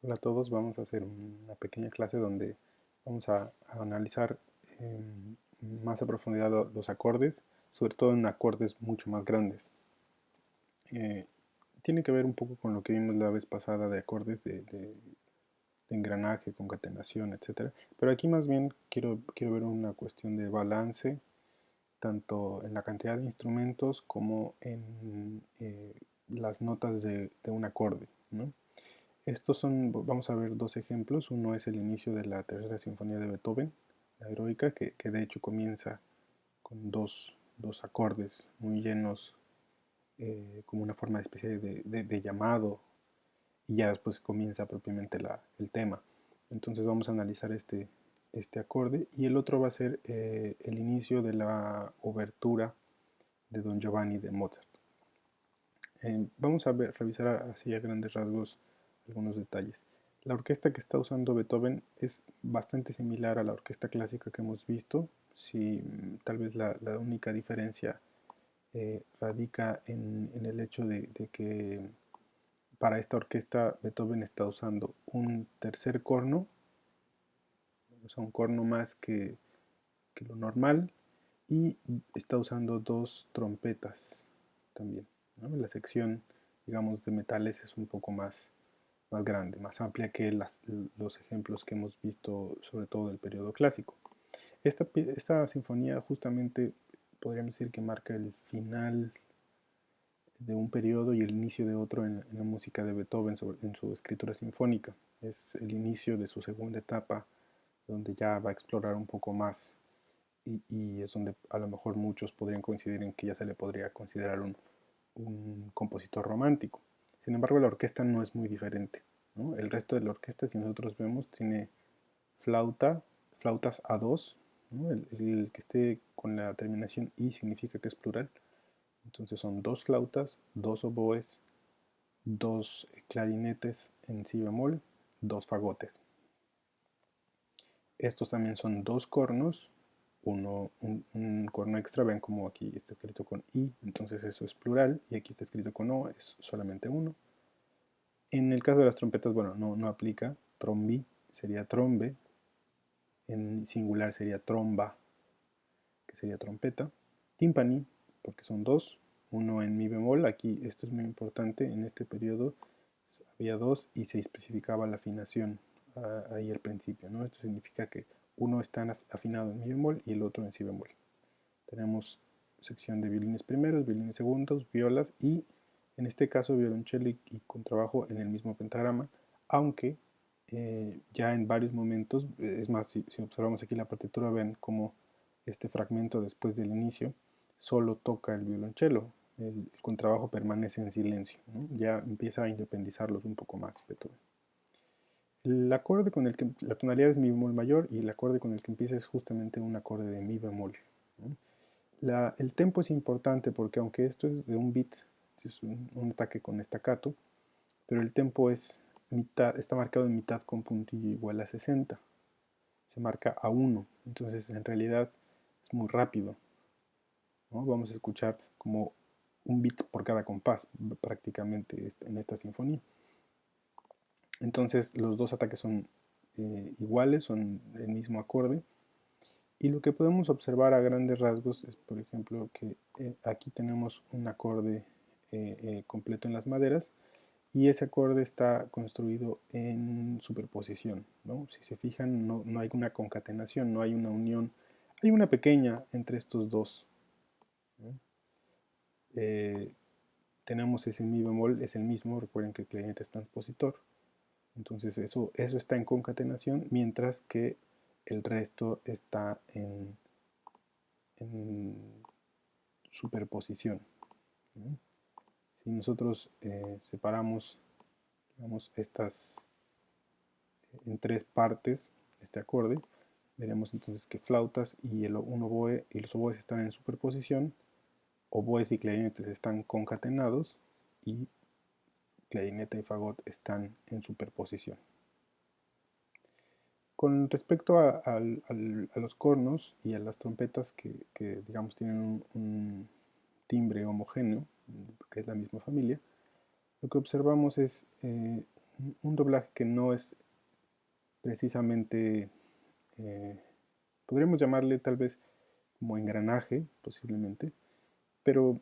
Hola a todos, vamos a hacer una pequeña clase donde vamos a analizar más a profundidad los acordes, sobre todo en acordes mucho más grandes. Eh, Tiene que ver un poco con lo que vimos la vez pasada de acordes de engranaje, concatenación, etcétera. Pero aquí más bien quiero ver una cuestión de balance, tanto en la cantidad de instrumentos como en las notas de un acorde, ¿no? Vamos a ver dos ejemplos. Uno es el inicio de la tercera sinfonía de Beethoven, la heroica, que de hecho comienza con dos acordes muy llenos, como una forma de especie de llamado, y ya después comienza propiamente el tema. Entonces vamos a analizar este acorde, y el otro va a ser el inicio de la obertura de Don Giovanni de Mozart. Vamos a revisar así a grandes rasgos algunos detalles. La orquesta que está usando Beethoven es bastante similar a la orquesta clásica que hemos visto. Si tal vez la única diferencia radica en el hecho de que para esta orquesta Beethoven está usando un tercer corno, o sea, un corno más que lo normal, y está usando dos trompetas también, ¿no? La sección, digamos, de metales es un poco más grande, más amplia que los ejemplos que hemos visto, sobre todo del periodo clásico. Esta sinfonía justamente podríamos decir que marca el final de un periodo y el inicio de otro en la música de Beethoven en su escritura sinfónica. Es el inicio de su segunda etapa, donde ya va a explorar un poco más, y es donde a lo mejor muchos podrían coincidir en que ya se le podría considerar un compositor romántico. Sin embargo, la orquesta no es muy diferente, ¿no? El resto de la orquesta, si nosotros vemos, tiene flauta, flautas a dos, ¿no? El que esté con la terminación i significa que es plural. Entonces son dos flautas, dos oboes, dos clarinetes en si bemol, dos fagotes. Estos también son dos cornos, un corno extra. Ven como aquí está escrito con i, entonces eso es plural, y aquí está escrito con o, es solamente uno. En el caso de las trompetas, bueno, no aplica. Trombi sería trombe, en singular sería tromba, que sería trompeta. Timpani, porque son dos, uno en mi bemol. Aquí esto es muy importante, en este periodo había dos y se especificaba la afinación ahí al principio, ¿no? Esto significa que uno está afinado en mi bemol y el otro en si bemol. Tenemos sección de violines primeros, violines segundos, violas y en este caso violonchelo y contrabajo en el mismo pentagrama, aunque ya en varios momentos, es más, si observamos aquí la partitura, ven como este fragmento después del inicio solo toca el violonchelo, el contrabajo permanece en silencio, ¿no? Ya empieza a independizarlos un poco más Beethoven. El acorde con el que la tonalidad es mi bemol mayor, y el acorde con el que empieza es justamente un acorde de mi bemol, ¿no? El tempo es importante porque aunque esto es de un beat, es un ataque con estacato, pero el tempo es mitad, está marcado en mitad con puntillo igual a 60. Se marca a 1, entonces en realidad es muy rápido, ¿no? Vamos a escuchar como un beat por cada compás prácticamente en esta sinfonía. Entonces los dos ataques son iguales, son el mismo acorde. Y lo que podemos observar a grandes rasgos es, por ejemplo, que aquí tenemos un acorde completo en las maderas, y ese acorde está construido en superposición, ¿no? Si se fijan, no hay una concatenación, no hay una unión, hay una pequeña entre estos dos, ¿no? Eh, Tenemos ese mi bemol, es el mismo, recuerden que el clarinete es transpositor, entonces eso está en concatenación, mientras que el resto está en superposición, ¿no? Si nosotros separamos, digamos, estas en tres partes, este acorde, veremos entonces que flautas y un oboe y los oboes están en superposición, oboes y clarinetes están concatenados, y clarinete y fagot están en superposición. Con respecto a los cornos y a las trompetas que digamos tienen un timbre homogéneo, que es la misma familia, lo que observamos es un doblaje que no es precisamente, podríamos llamarle tal vez como engranaje, posiblemente, pero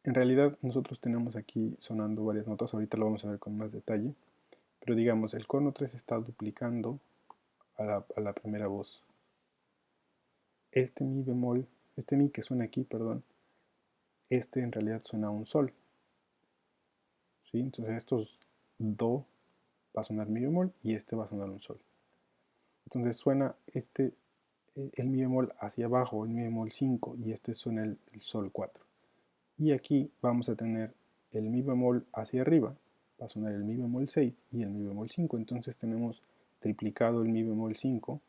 en realidad nosotros tenemos aquí sonando varias notas, ahorita lo vamos a ver con más detalle, pero digamos, el corno 3 está duplicando a la primera voz. Este mi bemol, este mi que suena aquí, perdón, este en realidad suena a un sol, ¿sí? Entonces estos do va a sonar mi bemol y este va a sonar un sol. Entonces suena el mi bemol hacia abajo, el mi bemol 5, y este suena el sol 4. Y aquí vamos a tener el mi bemol hacia arriba, va a sonar el mi bemol 6 y el mi bemol 5. Entonces tenemos triplicado el mi bemol 5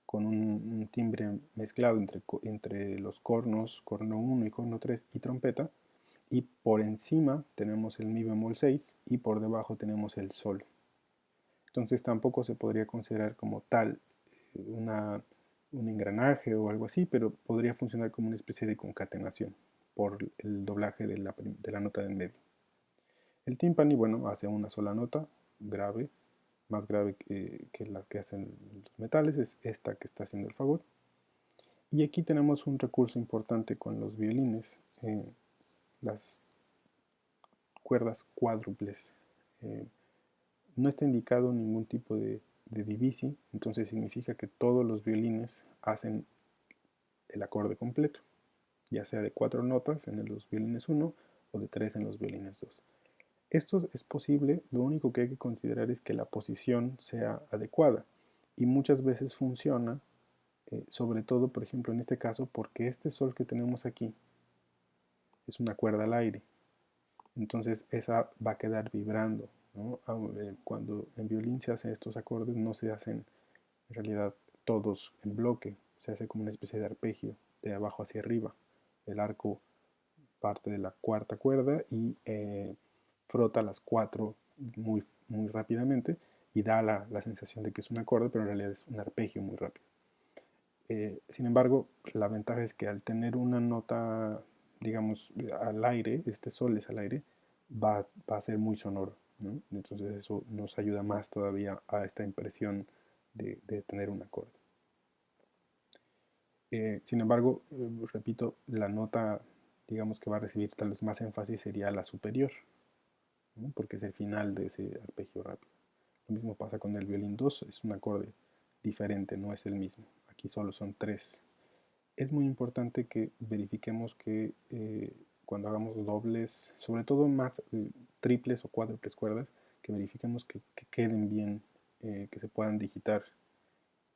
con un timbre mezclado entre los cornos, corno 1 y corno 3 y trompeta, y por encima tenemos el mi bemol 6 y por debajo tenemos el sol. Entonces tampoco se podría considerar como tal un engranaje o algo así, pero podría funcionar como una especie de concatenación por el doblaje de la nota de en medio. El timpani, bueno, hace una sola nota, grave, más grave que las que hacen los metales, es esta que está haciendo el fagot. Y aquí tenemos un recurso importante con los violines, las cuerdas cuádruples. No está indicado ningún tipo de divisi, entonces significa que todos los violines hacen el acorde completo, ya sea de 4 notas en los violines 1 o de 3 en los violines 2. Esto es posible, lo único que hay que considerar es que la posición sea adecuada y muchas veces funciona, sobre todo, por ejemplo, en este caso, porque este sol que tenemos aquí es una cuerda al aire, entonces esa va a quedar vibrando, ¿no? Cuando en violín se hacen estos acordes, no se hacen en realidad todos en bloque, se hace como una especie de arpegio de abajo hacia arriba. El arco parte de la cuarta cuerda y frota las cuatro muy rápidamente y da la sensación de que es un acorde, pero en realidad es un arpegio muy rápido. Sin embargo, la ventaja es que al tener una nota, digamos, al aire, este sol es al aire, va a ser muy sonoro, ¿no? Entonces eso nos ayuda más todavía a esta impresión de tener un acorde. Sin embargo, repito, la nota, digamos, que va a recibir tal vez más énfasis sería la superior, ¿no? Porque es el final de ese arpegio rápido. Lo mismo pasa con el violín 2, es un acorde diferente, no es el mismo. Aquí solo son 3. Es muy importante que verifiquemos que cuando hagamos dobles, sobre todo más triples o cuádruples cuerdas, que verifiquemos que queden bien, que se puedan digitar,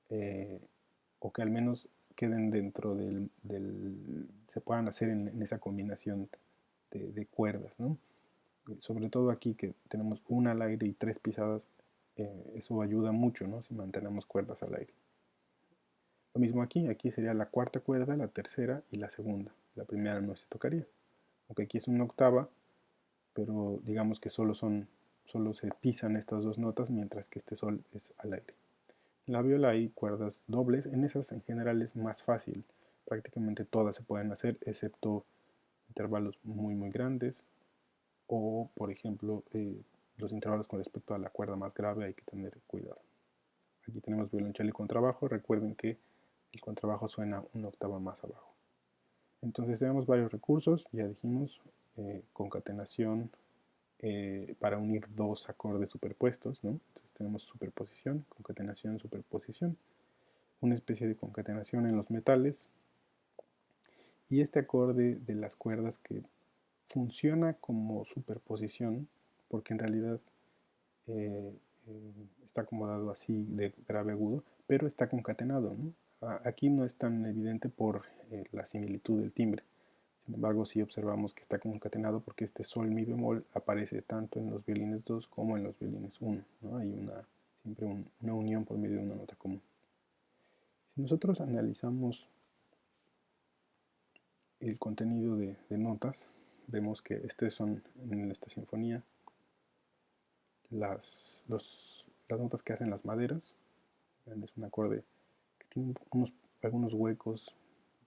eh, o que al menos queden dentro se puedan hacer en esa combinación de cuerdas, ¿no? Sobre todo aquí que tenemos una al aire y 3 pisadas, eso ayuda mucho, ¿no? Si mantenemos cuerdas al aire. Lo mismo aquí sería la cuarta cuerda, la tercera y la segunda. La primera no se tocaría. Aunque aquí es una octava, pero digamos que solo se pisan estas dos notas, mientras que este sol es al aire. En la viola hay cuerdas dobles, en esas en general es más fácil. Prácticamente todas se pueden hacer, excepto intervalos muy grandes, o por ejemplo, los intervalos con respecto a la cuerda más grave hay que tener cuidado. Aquí tenemos violonchelo y contrabajo, recuerden que el contrabajo suena una octava más abajo. Entonces tenemos varios recursos, ya dijimos, concatenación para unir dos acordes superpuestos, ¿no? Entonces tenemos superposición, concatenación, superposición, una especie de concatenación en los metales, y este acorde de las cuerdas que funciona como superposición, porque en realidad eh, está acomodado así de grave agudo, pero está concatenado, ¿no? Aquí no es tan evidente por la similitud del timbre. Sin embargo, sí observamos que está concatenado porque este sol mi bemol aparece tanto en los violines 2 como en los violines 1, ¿no? Hay siempre una unión por medio de una nota común. Si nosotros analizamos el contenido de notas, vemos que estas son en esta sinfonía las notas que hacen las maderas. Es un acorde que tiene algunos huecos,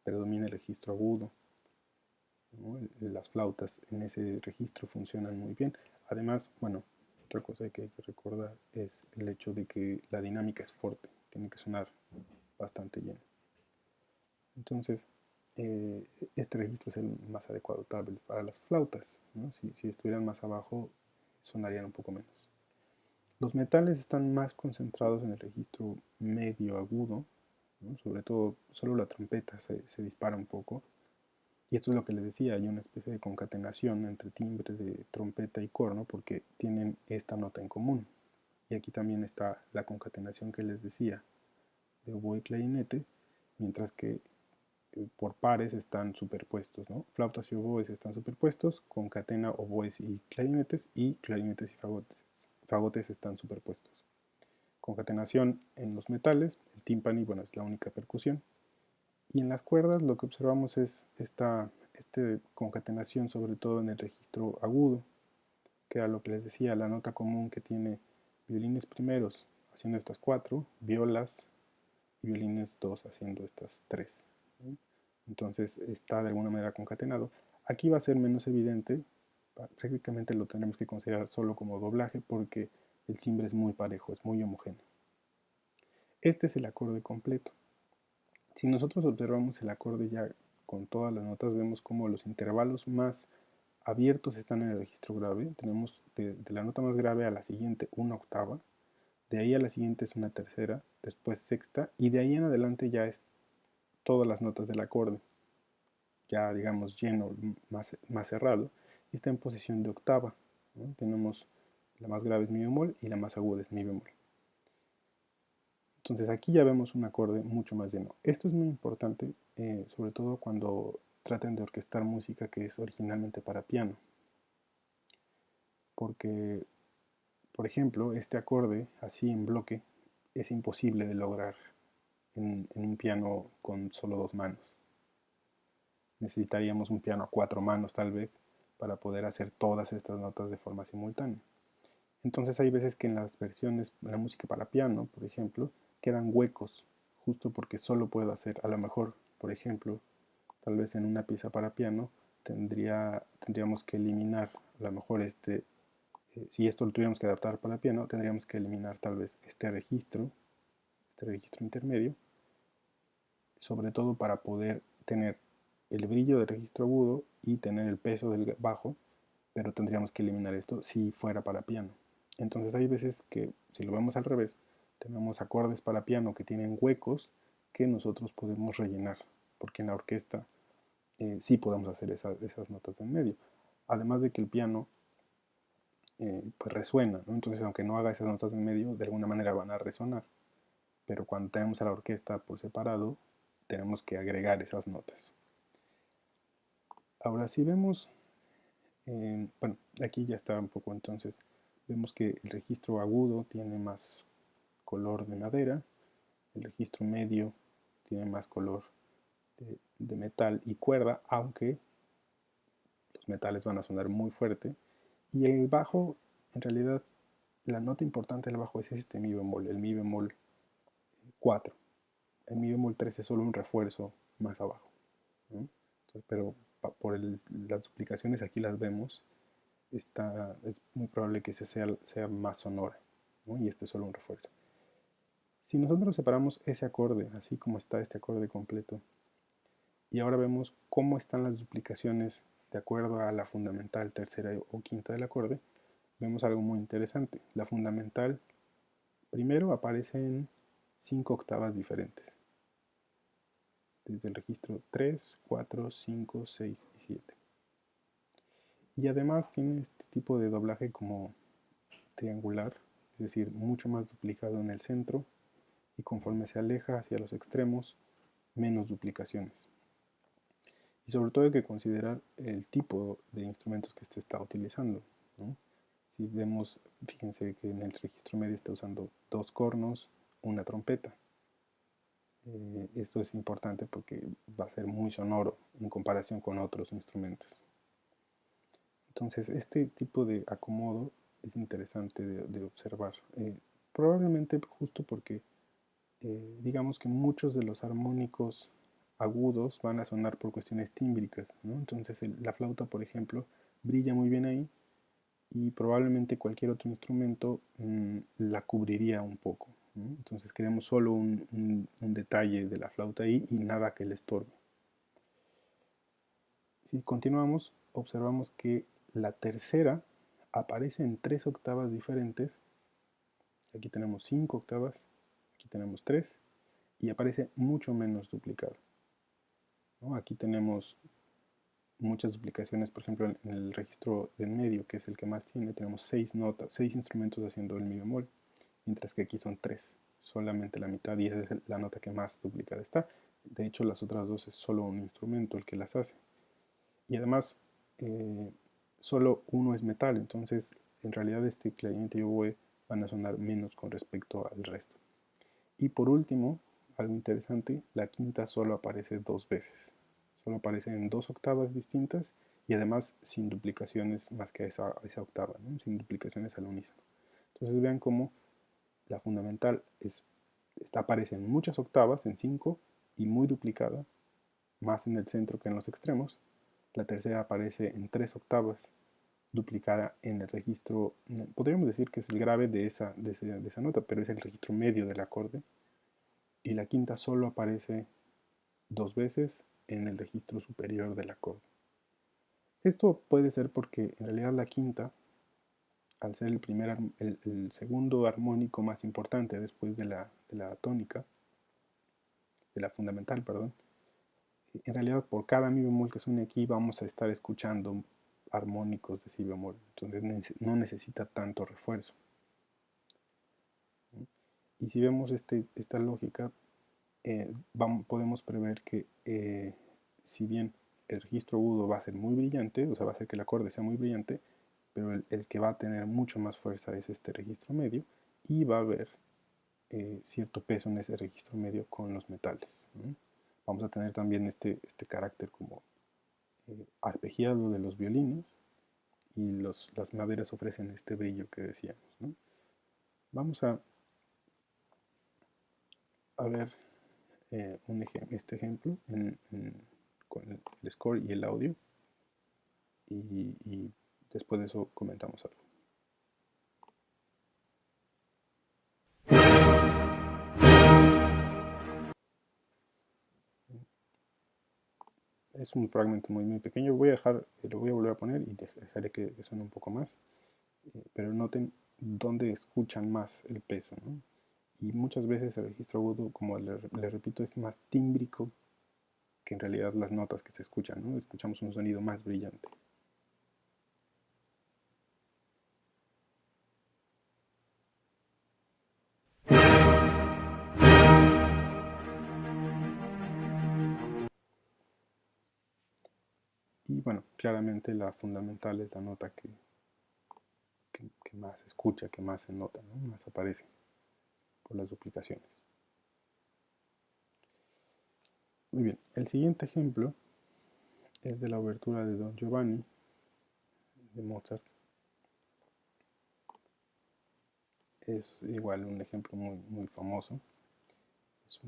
predomina el registro agudo. ¿no? Las flautas en ese registro funcionan muy bien. Además, bueno, otra cosa que hay que recordar es el hecho de que la dinámica es fuerte, tiene que sonar bastante lleno. Entonces, este registro es el más adecuado tal vez para las flautas, ¿no? Si estuvieran más abajo, sonarían un poco menos. Los metales están más concentrados en el registro medio agudo, ¿no? Sobre todo, solo la trompeta se dispara un poco. Y esto es lo que les decía, hay una especie de concatenación entre timbre de trompeta y corno porque tienen esta nota en común. Y aquí también está la concatenación que les decía de oboe y clarinete, mientras que por pares están superpuestos, ¿no? Flautas y oboes están superpuestos, concatena oboes y clarinetes y fagotes. Fagotes están superpuestos. Concatenación en los metales, el tímpani, bueno, es la única percusión. Y en las cuerdas lo que observamos es esta concatenación, sobre todo en el registro agudo, que era lo que les decía, la nota común que tiene violines primeros haciendo estas cuatro, violas y violines dos haciendo estas tres. ¿Sí? Entonces está de alguna manera concatenado. Aquí va a ser menos evidente, prácticamente lo tenemos que considerar solo como doblaje porque el timbre es muy parejo, es muy homogéneo. Este es el acorde completo. Si nosotros observamos el acorde ya con todas las notas, vemos como los intervalos más abiertos están en el registro grave. Tenemos de la nota más grave a la siguiente una octava, de ahí a la siguiente es una tercera, después sexta, y de ahí en adelante ya es todas las notas del acorde, ya digamos lleno, más cerrado, y está en posición de octava, ¿no? Tenemos la más grave es mi bemol y la más aguda es mi bemol. Entonces aquí ya vemos un acorde mucho más lleno. Esto es muy importante, sobre todo cuando traten de orquestar música que es originalmente para piano. Porque, por ejemplo, este acorde así en bloque es imposible de lograr en un piano con solo dos manos. Necesitaríamos un piano a cuatro manos tal vez para poder hacer todas estas notas de forma simultánea. Entonces hay veces que en las versiones de la música para piano, por ejemplo, quedan huecos, justo porque solo puedo hacer, a lo mejor, por ejemplo, tal vez en una pieza para piano, tendríamos que eliminar, a lo mejor si esto lo tuviéramos que adaptar para piano, tendríamos que eliminar tal vez este registro intermedio, sobre todo para poder tener el brillo del registro agudo y tener el peso del bajo, pero tendríamos que eliminar esto si fuera para piano. Entonces hay veces que, si lo vemos al revés, tenemos acordes para piano que tienen huecos que nosotros podemos rellenar, porque en la orquesta sí podemos hacer esas notas de en medio. Además de que el piano pues resuena, ¿no? Entonces aunque no haga esas notas de en medio, de alguna manera van a resonar. Pero cuando tenemos a la orquesta por separado, tenemos que agregar esas notas. Ahora si vemos, bueno, aquí ya está un poco entonces, vemos que el registro agudo tiene más color de madera, el registro medio tiene más color de metal y cuerda, aunque los metales van a sonar muy fuerte. Y el bajo, en realidad, la nota importante del bajo es este mi bemol, el mi bemol 4. El mi bemol 3 es solo un refuerzo más abajo, ¿no? Entonces, pero por las duplicaciones aquí las vemos, es muy probable que sea más sonora, ¿no? Y este es solo un refuerzo. Si nosotros separamos ese acorde, así como está este acorde completo, y ahora vemos cómo están las duplicaciones de acuerdo a la fundamental, tercera o quinta del acorde, vemos algo muy interesante. La fundamental primero aparece en 5 octavas diferentes, desde el registro 3, 4, 5, 6 y 7. Y además tiene este tipo de doblaje como triangular, es decir, mucho más duplicado en el centro y conforme se aleja hacia los extremos, menos duplicaciones. Y sobre todo hay que considerar el tipo de instrumentos que este está utilizando, ¿no? Si vemos, fíjense que en el registro medio está usando dos cornos, una trompeta. Esto es importante porque va a ser muy sonoro en comparación con otros instrumentos. Entonces, este tipo de acomodo es interesante de observar. Probablemente justo porque digamos que muchos de los armónicos agudos van a sonar por cuestiones tímbricas, ¿no? Entonces la flauta, por ejemplo, brilla muy bien ahí y probablemente cualquier otro instrumento la cubriría un poco, ¿no? Entonces queremos solo un detalle de la flauta ahí y nada que le estorbe. Si continuamos, observamos que la tercera aparece en 3 octavas diferentes. Aquí tenemos 5 octavas, aquí tenemos 3 y aparece mucho menos duplicada, ¿no? Aquí tenemos muchas duplicaciones, por ejemplo, en el registro del medio, que es el que más tiene, tenemos 6 notas, 6 instrumentos haciendo el mi bemol, mientras que aquí son 3, solamente la mitad, y esa es la nota que más duplicada está. De hecho, las otras dos es solo un instrumento el que las hace. Y además, eh, solo uno es metal, entonces en realidad este clarinete y oboe van a sonar menos con respecto al resto. Y por último, algo interesante, la quinta solo aparece 2 veces. Solo aparece en 2 octavas distintas y además sin duplicaciones más que esa octava, ¿no? Sin duplicaciones al unísono. Entonces vean cómo la fundamental aparece en muchas octavas, en 5, y muy duplicada, más en el centro que en los extremos. La tercera aparece en 3 octavas, duplicada en el registro, podríamos decir que es el grave de esa nota, pero es el registro medio del acorde. Y la quinta solo aparece 2 veces en el registro superior del acorde. Esto puede ser porque en realidad la quinta, al ser el segundo armónico más importante después de la tónica, de la fundamental, perdón, en realidad por cada mi bemol que suene aquí vamos a estar escuchando armónicos de si bemol, entonces no necesita tanto refuerzo. Y si vemos esta lógica, podemos prever que si bien el registro agudo va a ser muy brillante, o sea, va a hacer que el acorde sea muy brillante, pero el que va a tener mucho más fuerza es este registro medio y va a haber cierto peso en ese registro medio con los metales, ¿no? Vamos a tener también este carácter como arpegiado de los violines y las maderas ofrecen este brillo que decíamos, ¿no? Vamos a ver este ejemplo con el score y el audio y después de eso comentamos algo. Es un fragmento muy, muy pequeño. Lo voy a volver a poner y dejaré que suene un poco más. Pero noten dónde escuchan más el peso, ¿no? Y muchas veces el registro agudo, como le repito, es más tímbrico que en realidad las notas que se escuchan, ¿no? Escuchamos un sonido más brillante. Y bueno, claramente la fundamental es la nota que más se escucha, que más se nota, ¿no? Más aparece por las duplicaciones. Muy bien, el siguiente ejemplo es de la obertura de Don Giovanni de Mozart. Es igual un ejemplo muy, muy famoso. Es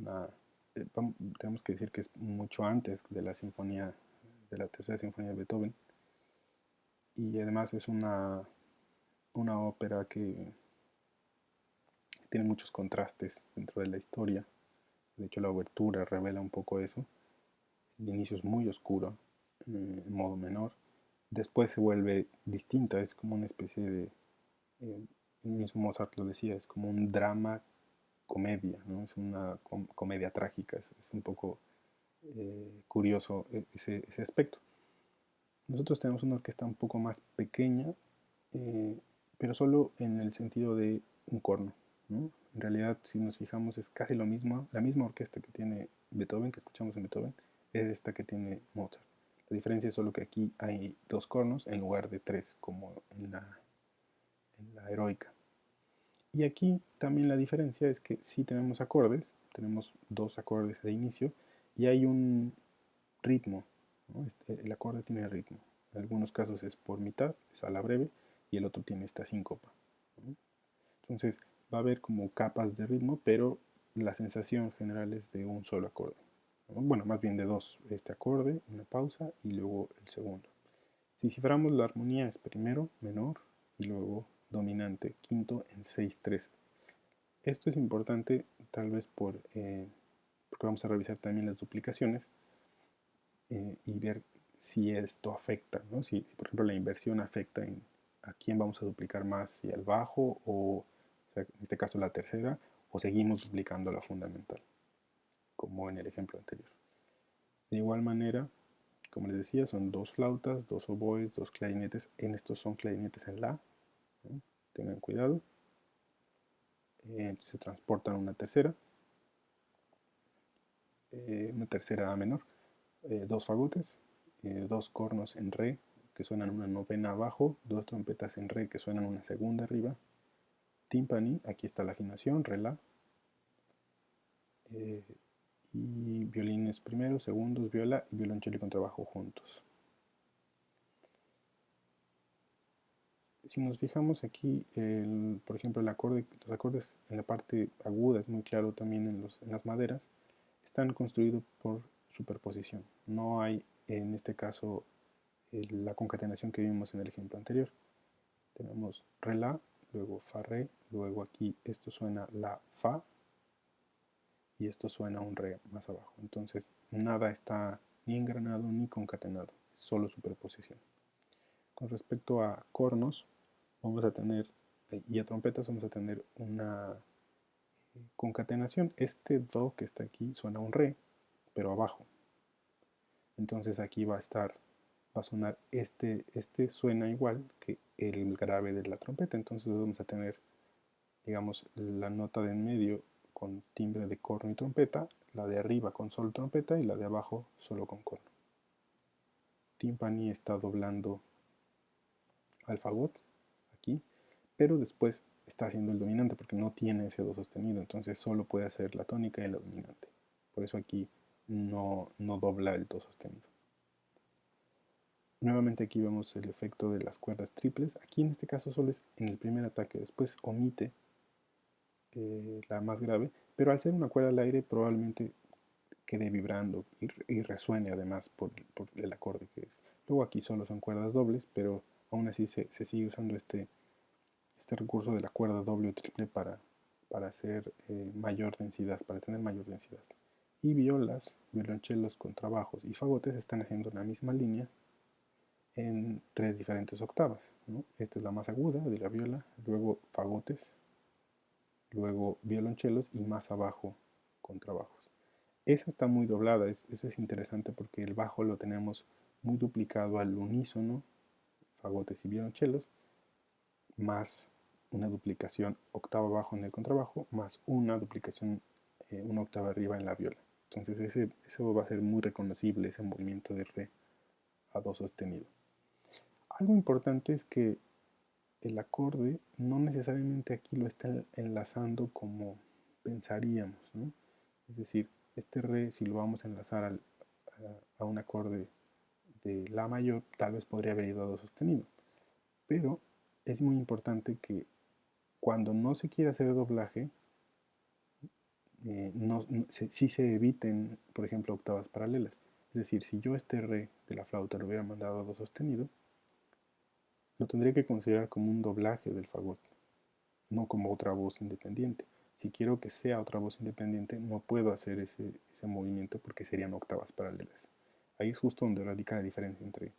tenemos que decir que es mucho antes de de la tercera sinfonía de Beethoven. Y además es una ópera que tiene muchos contrastes dentro de la historia. De hecho, la obertura revela un poco eso. El inicio es muy oscuro, en modo menor. Después se vuelve distinta, es como una especie de, el mismo Mozart lo decía, es como un drama comedia, ¿no? Es una comedia trágica, es un poco curioso ese aspecto. Nosotros tenemos una orquesta un poco más pequeña, eh, pero solo en el sentido de un corno, ¿no? En realidad, si nos fijamos, es casi lo mismo, la misma orquesta que tiene Beethoven, que escuchamos en Beethoven, es esta que tiene Mozart. La diferencia es solo que aquí hay 2 cornos en lugar de 3, como en la heroica. Y aquí también la diferencia es que sí tenemos acordes, tenemos 2 acordes de inicio y hay un ritmo, ¿no? El acorde tiene ritmo. En algunos casos es por mitad, es a la breve, y el otro tiene esta síncopa, ¿no? Entonces va a haber como capas de ritmo, pero la sensación general es de un solo acorde. bueno, más bien de dos, este acorde, una pausa y luego el segundo. Si ciframos la armonía es primero menor y luego dominante, quinto en 6/3. Esto es importante tal vez porque vamos a revisar también las duplicaciones y ver si esto afecta, ¿no? Si, por ejemplo la inversión afecta a quién vamos a duplicar más, si al bajo o sea, en este caso la tercera, o seguimos duplicando la fundamental, como en el ejemplo anterior. De igual manera, como les decía, son dos flautas, dos oboes, dos clarinetes. En estos son clarinetes en la, ¿no? Tengan cuidado. Se transportan una tercera A menor, dos fagotes, dos cornos en re que suenan una novena abajo, dos trompetas en re que suenan una segunda arriba, timpani, aquí está la afinación, re la, y violines primeros, segundos, viola y violonchelo y contrabajo juntos. Si nos fijamos aquí, por ejemplo, los acordes en la parte aguda es muy claro también en las maderas, están construidos por superposición. No hay en este caso la concatenación que vimos en el ejemplo anterior. Tenemos re la, luego fa re, luego aquí esto suena la fa y esto suena un re más abajo. Entonces nada está ni engranado ni concatenado, es solo superposición. Con respecto a cornos, vamos a tener, y a trompetas vamos a tener una concatenación. Este do que está aquí suena un re, pero abajo. Entonces aquí va a sonar este suena igual que el grave de la trompeta. Entonces vamos a tener, digamos, la nota de en medio con timbre de corno y trompeta, la de arriba con solo trompeta y la de abajo solo con corno. Timpani está doblando al fagot aquí, pero después está haciendo el dominante porque no tiene ese do sostenido, entonces solo puede hacer la tónica y la dominante. Por eso aquí no dobla el do sostenido. Nuevamente aquí vemos el efecto de las cuerdas triples. Aquí en este caso solo es en el primer ataque, después omite la más grave, pero al ser una cuerda al aire probablemente quede vibrando y resuene además por el acorde que es. Luego aquí solo son cuerdas dobles, pero aún así se sigue usando este recurso de la cuerda doble o triple para hacer mayor densidad, para tener mayor densidad. Y violas, violonchelos, contrabajos y fagotes están haciendo la misma línea en tres diferentes octavas, ¿no? Esta es la más aguda de la viola, luego fagotes, luego violonchelos y más abajo contrabajos. Esa está muy doblada, eso es interesante porque el bajo lo tenemos muy duplicado al unísono, fagotes y violonchelos, más una duplicación octava abajo en el contrabajo, más una duplicación una octava arriba en la viola. Entonces eso va a ser muy reconocible, ese movimiento de re a do sostenido. Algo importante es que el acorde no necesariamente aquí lo está enlazando como pensaríamos, ¿no? Es decir, este re, si lo vamos a enlazar a un acorde de la mayor, tal vez podría haber ido a do sostenido. Pero es muy importante que cuando no se quiere hacer doblaje, sí se eviten, por ejemplo, octavas paralelas. Es decir, si yo este re de la flauta lo hubiera mandado a do sostenido, lo tendría que considerar como un doblaje del fagot, no como otra voz independiente. Si quiero que sea otra voz independiente, no puedo hacer ese movimiento porque serían octavas paralelas. Ahí es justo donde radica la diferencia entre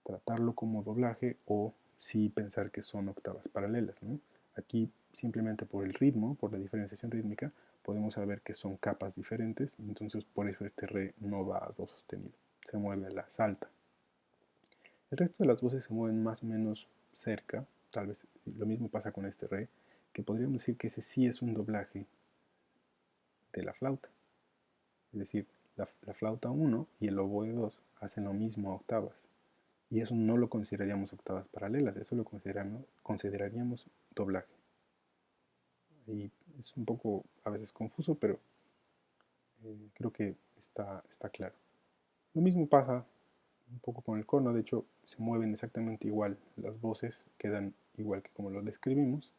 tratarlo como doblaje o sí pensar que son octavas paralelas, ¿no? Aquí simplemente por el ritmo, por la diferenciación rítmica, podemos saber que son capas diferentes, entonces por eso este re no va a do sostenido, se mueve a la salta. El resto de las voces se mueven más o menos cerca, tal vez lo mismo pasa con este re, que podríamos decir que ese sí es un doblaje de la flauta. Es decir, la flauta 1 y el oboe 2 hacen lo mismo a octavas. Y eso no lo consideraríamos octavas paralelas, eso lo consideraríamos doblaje. Y es un poco a veces confuso, pero creo que está claro. Lo mismo pasa un poco con el corno, de hecho se mueven exactamente igual, las voces quedan igual que como lo describimos.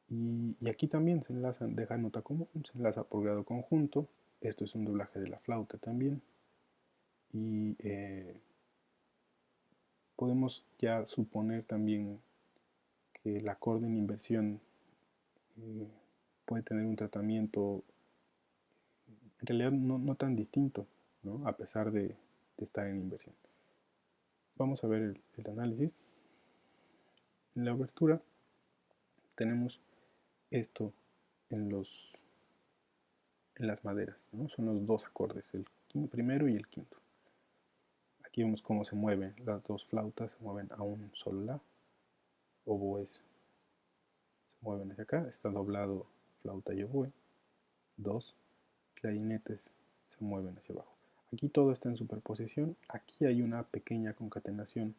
Y aquí también se enlazan, deja nota común, se enlaza por grado conjunto, esto es un doblaje de la flauta también. Y podemos ya suponer también que el acorde en inversión eh, puede tener un tratamiento en realidad no tan distinto, ¿no? A pesar de estar en inversión. Vamos a ver el análisis. En la obertura tenemos esto en, en las maderas, ¿no? Son los dos acordes, el primero y el quinto. Aquí vemos cómo se mueven las dos flautas, se mueven a un solo la, oboes se mueven hacia acá, está doblado flauta y oboe, dos clarinetes se mueven hacia abajo. Aquí todo está en superposición, aquí hay una pequeña concatenación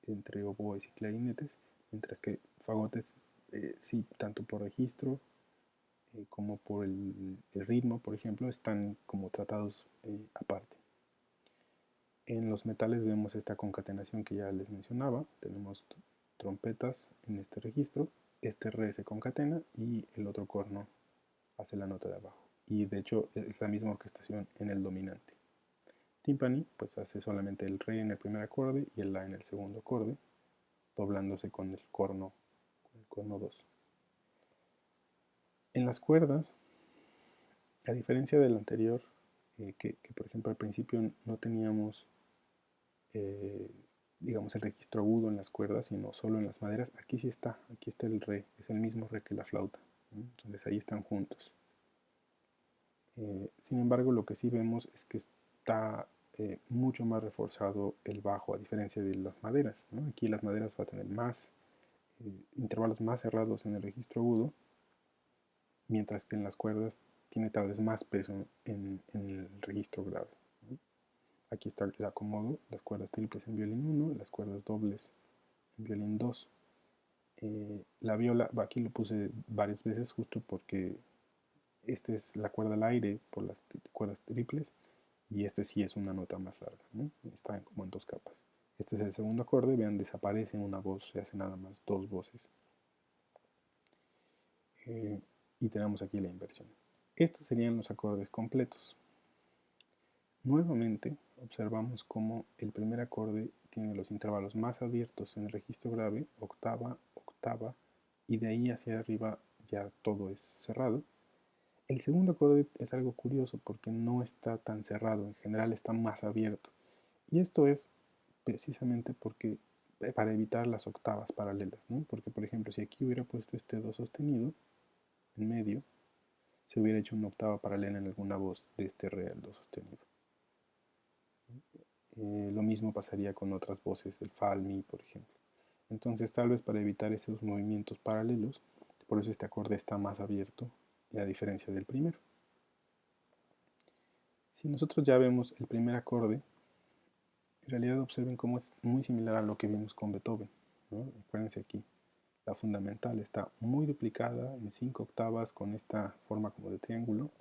entre oboes y clarinetes, mientras que fagotes sí, tanto por registro como por el ritmo, por ejemplo, están como tratados aparte. En los metales vemos esta concatenación que ya les mencionaba, tenemos trompetas en este registro, este re se concatena y el otro corno hace la nota de abajo. Y de hecho es la misma orquestación en el dominante. Timpani pues hace solamente el re en el primer acorde y el la en el segundo acorde, doblándose con el corno 2. En las cuerdas, a diferencia del anterior, que por ejemplo al principio no teníamos eh, digamos el registro agudo en las cuerdas, sino solo en las maderas, aquí sí está, aquí está el re, es el mismo re que la flauta, ¿no? Entonces ahí están juntos. Sin embargo, lo que sí vemos es que está mucho más reforzado el bajo, a diferencia de las maderas, ¿no? Aquí las maderas va a tener más intervalos más cerrados en el registro agudo, mientras que en las cuerdas tiene tal vez más peso en el registro grave, ¿no? Aquí está el acomodo, las cuerdas triples en violín 1, las cuerdas dobles en violín 2. La viola, aquí lo puse varias veces justo porque esta es la cuerda al aire por las cuerdas triples y este sí es una nota más larga, ¿no? Está como en dos capas. Este es el segundo acorde, vean, desaparece una voz, se hace nada más dos voces. Y tenemos aquí la inversión. Estos serían los acordes completos. Nuevamente observamos cómo el primer acorde tiene los intervalos más abiertos en el registro grave, octava, octava, y de ahí hacia arriba ya todo es cerrado. El segundo acorde es algo curioso porque no está tan cerrado, en general está más abierto. Y esto es precisamente porque para evitar las octavas paralelas, ¿no? Porque por ejemplo si aquí hubiera puesto este do sostenido en medio, se hubiera hecho una octava paralela en alguna voz de este re al do sostenido. Lo mismo pasaría con otras voces, el fa, el mi, por ejemplo. Entonces, tal vez para evitar esos movimientos paralelos, por eso este acorde está más abierto, a diferencia del primero. Si nosotros ya vemos el primer acorde, en realidad observen cómo es muy similar a lo que vimos con Beethoven, ¿no? Acuérdense aquí, la fundamental está muy duplicada en 5 octavas con esta forma como de triángulo,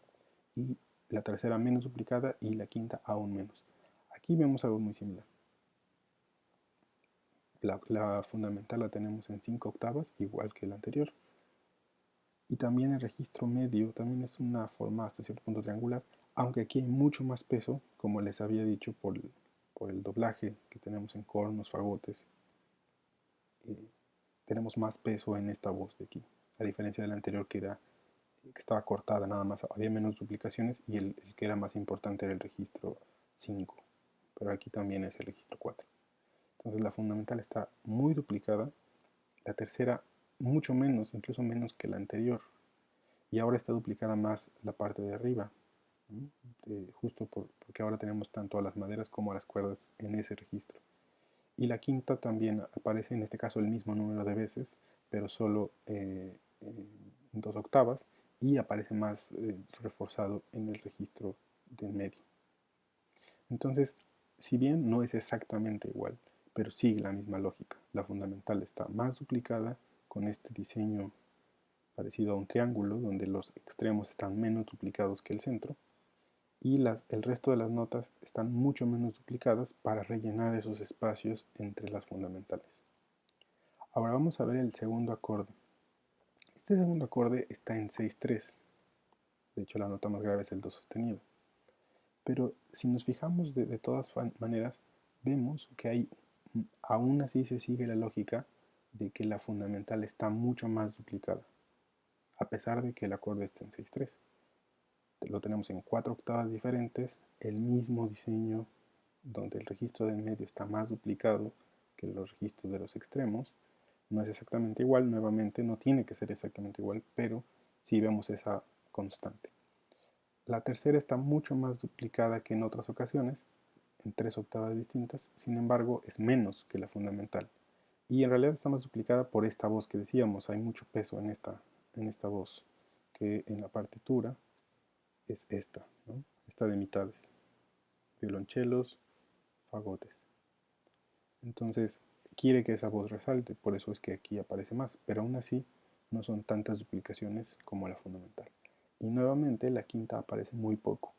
y la tercera menos duplicada y la quinta aún menos. Aquí vemos algo muy similar. La fundamental la tenemos en 5 octavas, igual que la anterior. Y también el registro medio también es una forma hasta cierto punto triangular, aunque aquí hay mucho más peso, como les había dicho, por el doblaje que tenemos en cornos, fagotes. Tenemos más peso en esta voz de aquí, a diferencia de la anterior que estaba cortada nada más, había menos duplicaciones y el que era más importante era el registro 5, pero aquí también es el registro 4. Entonces la fundamental está muy duplicada, la tercera mucho menos, incluso menos que la anterior, y ahora está duplicada más la parte de arriba, ¿no? Justo porque ahora tenemos tanto a las maderas como a las cuerdas en ese registro. Y la quinta también aparece en este caso el mismo número de veces, pero solo en 2 octavas, y aparece más reforzado en el registro del medio. Entonces, si bien no es exactamente igual, pero sigue la misma lógica. La fundamental está más duplicada con este diseño parecido a un triángulo donde los extremos están menos duplicados que el centro y el resto de las notas están mucho menos duplicadas para rellenar esos espacios entre las fundamentales. Ahora vamos a ver el segundo acorde. Este segundo acorde está en 6-3. De hecho, la nota más grave es el do sostenido. Pero si nos fijamos de todas maneras, vemos que aún así se sigue la lógica de que la fundamental está mucho más duplicada, a pesar de que el acorde esté en 6/3. Lo tenemos en 4 octavas diferentes, el mismo diseño donde el registro del medio está más duplicado que los registros de los extremos. No es exactamente igual, nuevamente no tiene que ser exactamente igual, pero sí vemos esa constante. La tercera está mucho más duplicada que en otras ocasiones, en 3 octavas distintas, sin embargo es menos que la fundamental. Y en realidad está más duplicada por esta voz que decíamos, hay mucho peso en esta voz, que en la partitura es esta, ¿no? Esta de mitades, violonchelos, fagotes. Entonces quiere que esa voz resalte, por eso es que aquí aparece más, pero aún así no son tantas duplicaciones como la fundamental. Y nuevamente la quinta aparece muy poco,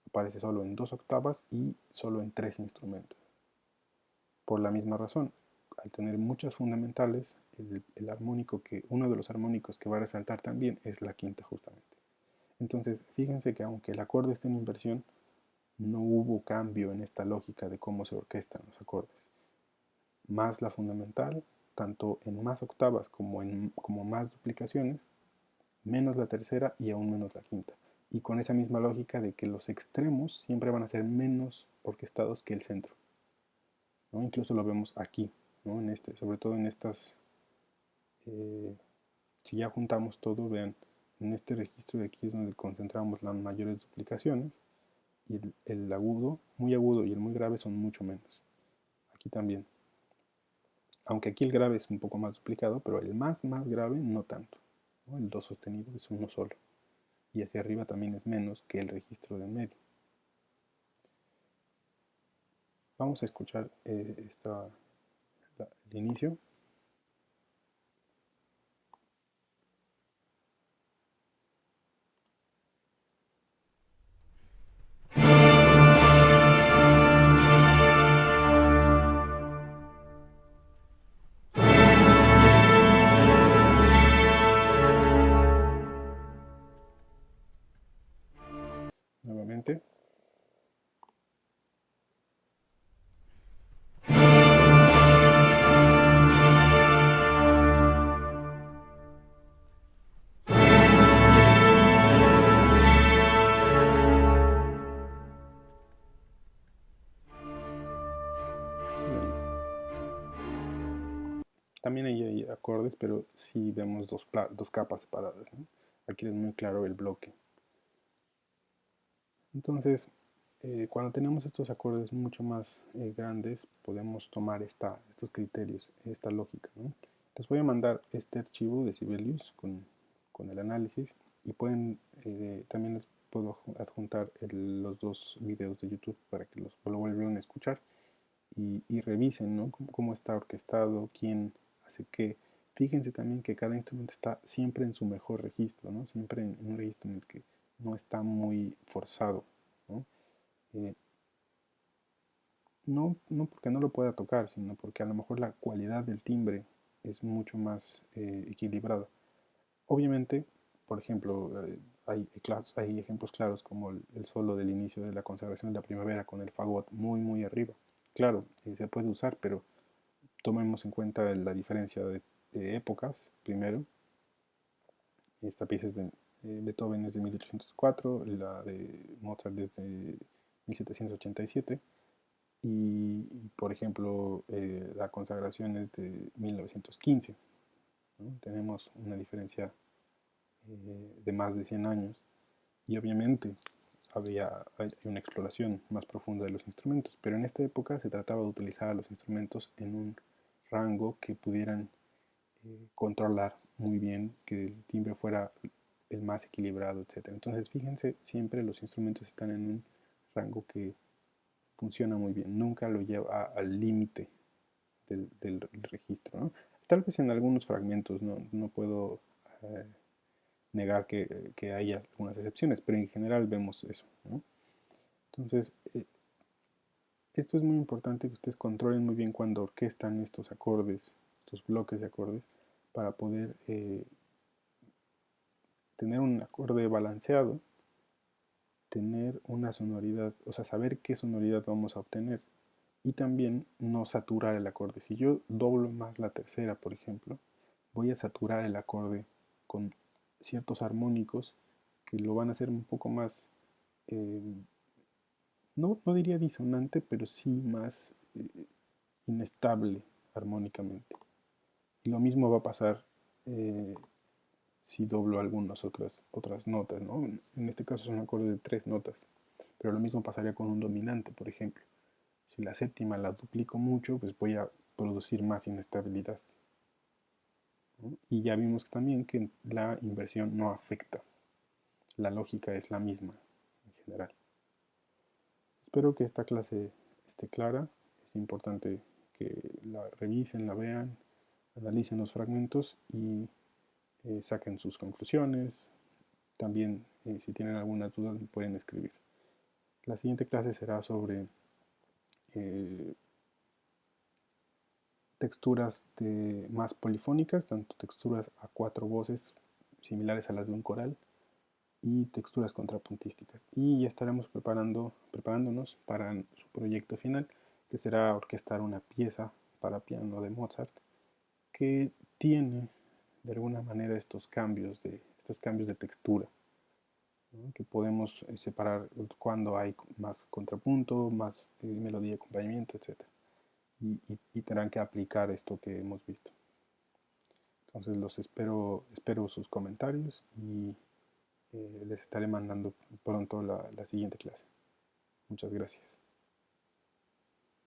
aparece solo en 2 octavas y solo en 3 instrumentos. Por la misma razón, al tener muchas fundamentales, uno de los armónicos que va a resaltar también es la quinta justamente. Entonces, fíjense que aunque el acorde esté en inversión, no hubo cambio en esta lógica de cómo se orquestan los acordes. Más la fundamental, tanto en más octavas como más duplicaciones, menos la tercera y aún menos la quinta. Y con esa misma lógica de que los extremos siempre van a ser menos orquestados que el centro, ¿no? Incluso lo vemos aquí, ¿no? Sobre todo en estas, eh, si ya juntamos todo, vean, en este registro de aquí es donde concentramos las mayores duplicaciones, y el agudo, muy agudo y el muy grave son mucho menos. Aquí también. Aunque aquí el grave es un poco más duplicado, pero el más grave no tanto, ¿no? El do sostenido es uno solo. Y hacia arriba también es menos que el registro de medio. Vamos a escuchar el inicio. Nuevamente. También hay acordes, pero sí vemos dos capas separadas, ¿no? Aquí es muy claro el bloque. Entonces, cuando tenemos estos acordes mucho más grandes, podemos tomar estos criterios, esta lógica, ¿no? Les voy a mandar este archivo de Sibelius con el análisis, y también les puedo adjuntar los 2 videos de YouTube para que lo vuelvan a escuchar y revisen, ¿no? Cómo está orquestado, quién hace qué. Fíjense también que cada instrumento está siempre en su mejor registro, ¿no? Siempre en un registro en el que no está muy forzado, ¿no? Eh, no porque no lo pueda tocar, sino porque a lo mejor la cualidad del timbre es mucho más equilibrada. Obviamente, por ejemplo, hay ejemplos claros como el solo del inicio de la consagración de la primavera con el fagot muy arriba. Claro, se puede usar, pero tomemos en cuenta la diferencia de épocas, primero. Esta pieza es de Beethoven es de 1804, la de Mozart es de 1787, y por ejemplo la consagración es de 1915, ¿no? Tenemos una diferencia de más de 100 años, y obviamente hay una exploración más profunda de los instrumentos, pero en esta época se trataba de utilizar a los instrumentos en un rango que pudieran controlar muy bien, que el timbre fuera el más equilibrado, etcétera. Entonces, fíjense, siempre los instrumentos están en un rango que funciona muy bien, nunca lo lleva al límite del registro, ¿no? Tal vez en algunos fragmentos no puedo eh, negar que haya algunas excepciones, pero en general vemos eso, ¿no? Entonces, esto es muy importante, que ustedes controlen muy bien cuando orquestan estos acordes, estos bloques de acordes, para poder tener un acorde balanceado, tener una sonoridad, o sea, saber qué sonoridad vamos a obtener y también no saturar el acorde. Si yo doblo más la tercera, por ejemplo, voy a saturar el acorde con ciertos armónicos que lo van a hacer un poco más, eh, no diría disonante, pero sí más inestable armónicamente. Y lo mismo va a pasar eh, si doblo algunas otras notas, ¿no? En este caso es un acorde de 3 notas, pero lo mismo pasaría con un dominante, por ejemplo. Si la séptima la duplico mucho, pues voy a producir más inestabilidad, ¿no? Y ya vimos también que la inversión no afecta. La lógica es la misma en general. Espero que esta clase esté clara. Es importante que la revisen, la vean, analicen los fragmentos y saquen sus conclusiones. También, si tienen algunas dudas, me pueden escribir. La siguiente clase será sobre eh, texturas más polifónicas, tanto texturas a 4 voces similares a las de un coral y texturas contrapuntísticas. Y ya estaremos preparándonos para su proyecto final, que será orquestar una pieza para piano de Mozart que tiene de alguna manera estos cambios de textura, ¿no? Que podemos separar cuando hay más contrapunto, más melodía, acompañamiento, etc. Y tendrán que aplicar esto que hemos visto. Entonces espero sus comentarios y les estaré mandando pronto la siguiente clase. Muchas gracias.